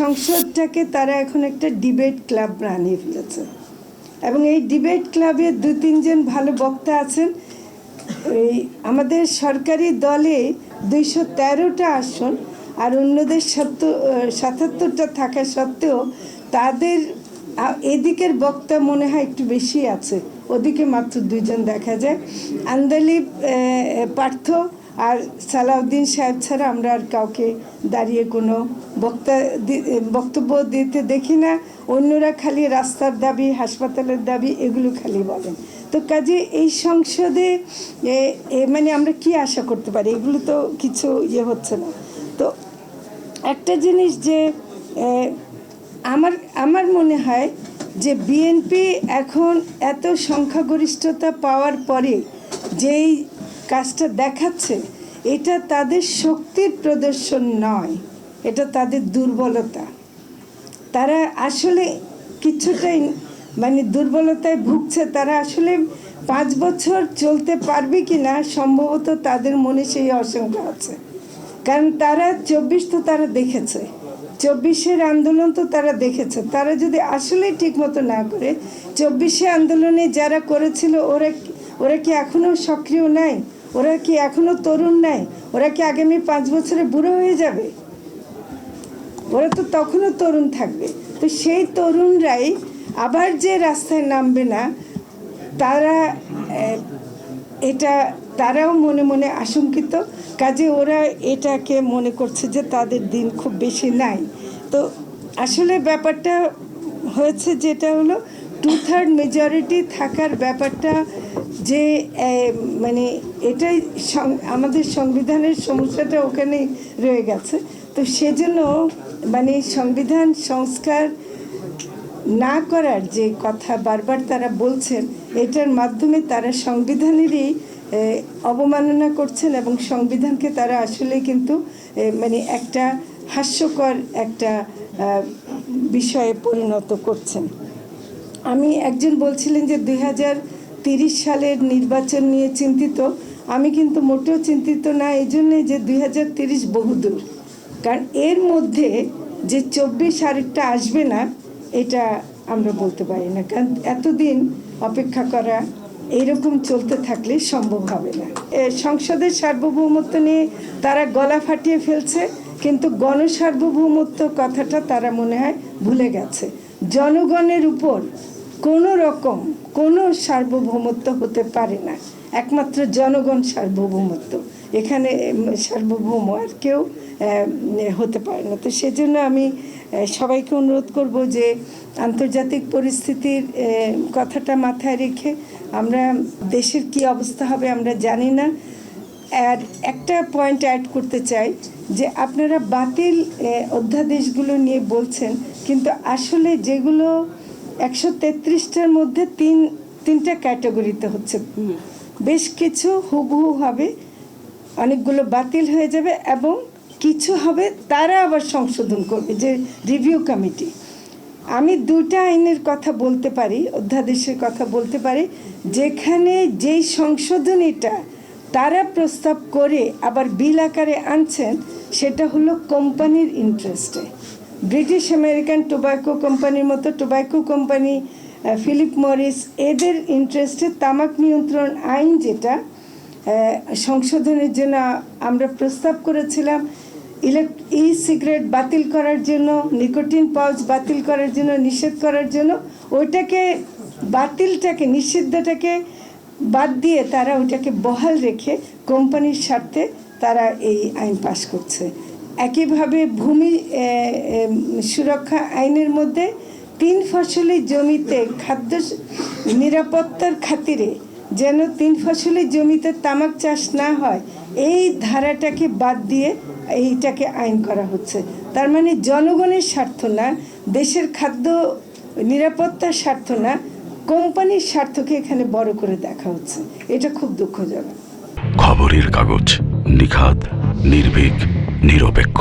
সংসদটাকে তারা এখন একটা ডিবেট ক্লাব বানিয়ে ফেলেছে এবং এই ডিবেট ক্লাবে ২-৩ জন ভালো বক্তা আছেন। এই আমাদের সরকারি দলে ২১৩টা আসন আর অন্যদের ৭৭টা থাকা সত্ত্বেও তাদের এদিকের বক্তা মনে হয় একটু বেশি আছে, ওদিকে মাত্র ২ জন দেখা যায়। আন্দালিব পার্থ আর সালাউদ্দিন সাহেব ছাড়া আমরা আর কাউকে দাঁড়িয়ে কোনো বক্তব্য দিতে দেখি না। অন্যরা খালি রাস্তার দাবি, হাসপাতালের দাবি এগুলো খালি বলেন। তো কাজে এই সংসদে মানে আমরা কি আশা করতে পারি? এগুলো তো কিছু হচ্ছে না। তো একটা জিনিস যে আমার মনে হয় যে বিএনপি এখন এত সংখ্যাগরিষ্ঠতা পাওয়ার পরে যেই কাজটা দেখাচ্ছে এটা তাদের শক্তির প্রদর্শন নয়, এটা তাদের দুর্বলতা। তারা আসলে কিছুটাই মানে দুর্বলতায় ভুগছে। তারা আসলে 5 বছর চলতে পারবে কি না সম্ভবত তাদের মনে সেই আশঙ্কা আছে। কারণ তারা 24 তো তারা দেখেছে, 24-এর আন্দোলন তো তারা দেখেছে। তারা যদি আসলে ঠিকমতো না করে 24-এ আন্দোলনে যারা করেছিল ওরা কি এখনও সক্রিয় নাই? ওরা কি এখনও তরুণ নাই? ওরা কি আগামী 5 বছরে বুড়ো হয়ে যাবে? ওরা তো তখনও তরুণ থাকবে। তো সেই তরুণরাই আবার যে রাস্তায় নামবে না, তারাও মনে মনে আশঙ্কিত। কাজে ওরা এটাকে মনে করছে যে তাদের দিন খুব বেশি নাই। তো আসলে ব্যাপারটা হয়েছে যেটা হলো 2/3 মেজরিটি থাকার ব্যাপারটা যে মানে এটাই আমাদের সংবিধানের সমস্যাটা ওখানেই রয়ে গেছে। তো সেজন্য মানে সংবিধান সংস্কার না করার যে কথা বারবার তারা বলছেন, এটার মাধ্যমে তারা সংবিধানেরই অবমাননা করছেন এবং সংবিধানকে তারা আসলে কিন্তু মানে একটা হাস্যকর একটা বিষয়ে পরিণত করছেন। আমি একজন বলছিলেন যে 2030 সালের নির্বাচন নিয়ে চিন্তিত। আমি কিন্তু মোটেও চিন্তিত না, এই জন্যে যে 2030 বহুদূর। কারণ এর মধ্যে যে 24 আরেকটা আসবে না এটা আমরা বলতে পারি না। কারণ এতদিন অপেক্ষা করা এইরকম চলতে থাকলে সম্ভব হবে না। সংসদের সার্বভৌমত্ব নিয়ে তারা গলা ফাটিয়ে ফেলছে, কিন্তু গণসার্বভৌমত্ব কথাটা তারা মনে হয় ভুলে গেছে। জনগণের উপর কোনো সার্বভৌমত্ব হতে পারে না, একমাত্র জনগণ সার্বভৌমত্ব। এখানে সার্বভৌম আর কেউ হতে পারে না। তো সেজন্য আমি সবাইকে অনুরোধ করব যে আন্তর্জাতিক পরিস্থিতির কথাটা মাথায় রেখে আমরা দেশের কি অবস্থা হবে আমরা জানি না। আর একটা পয়েন্ট অ্যাড করতে চাই যে আপনারা বাতিল অধ্যাদেশগুলো নিয়ে বলছেন, কিন্তু আসলে যেগুলো 133টার মধ্যে তিনটা ক্যাটাগরিতে হচ্ছে, বেশ কিছু হুবহু হবে, অনেকগুলো বাতিল হয়ে যাবে এবং কিছু হবে তারা আবার সংশোধন করবে, যে রিভিউ কমিটি। আমি 2টা আইনের কথা বলতে পারি, অধ্যাদেশের কথা বলতে পারি, যেখানে যেই সংশোধনীটা তারা প্রস্তাব করে আবার বিল আকারে আনছেন সেটা হলো কোম্পানির ইন্টারেস্টে। ব্রিটিশ আমেরিকান টোব্যাকো কোম্পানির মতো টোব্যাকো কোম্পানি, ফিলিপ মরিস, এদের ইন্টারেস্টে তামাক নিয়ন্ত্রণ আইন যেটা সংশোধনের জন্য আমরা প্রস্তাব করেছিলাম, ই সিগারেট বাতিল করার জন্য, নিকোটিন পাউচ বাতিল করার জন্য, নিষেধ করার জন্য, ওইটাকে নিষিদ্ধটাকে বাদ দিয়ে তারা ওইটাকে বহাল রেখে কোম্পানির স্বার্থে তারা এই আইন পাশ করছে। একইভাবে ভূমি সুরক্ষা আইনের মধ্যে 3 ফসলি জমিতে খাদ্য নিরাপত্তার খাতিরে যেন 3 ফসলি জমিতে তামাক চাষ না হয়, এই ধারাটাকে বাদ দিয়ে এইটাকে আইন করা হচ্ছে। তার মানে জনগণের স্বার্থ না, দেশের খাদ্য নিরাপত্তার স্বার্থ না, কোম্পানির স্বার্থকে এখানে বড় করে দেখা হচ্ছে। এটা খুব দুঃখজনক। খবরের কাগজ, নিখাত, নির্ভীক, নিরপেক্ষ।